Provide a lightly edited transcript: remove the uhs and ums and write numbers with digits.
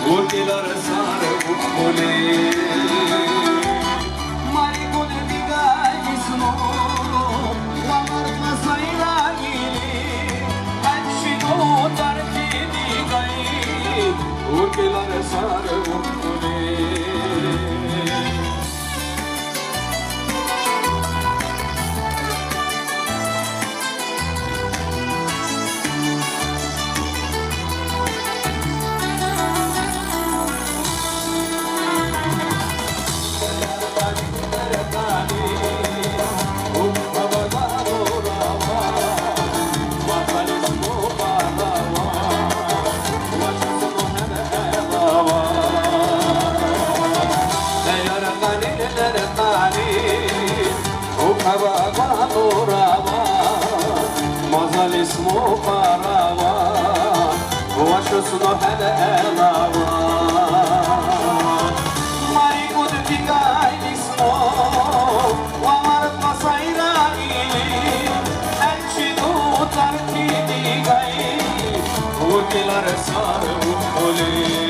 Urtilar sarı ukkule Mari kule diga ismo Vamartla sayra gili Anşino tarti digay Urtilar sarı ukkule Mazal ismo parava Vaşosno hele elava Marikod tigay ismo Vamarat masayra ili Elçidu tarti digay Urtilar sarı ukkule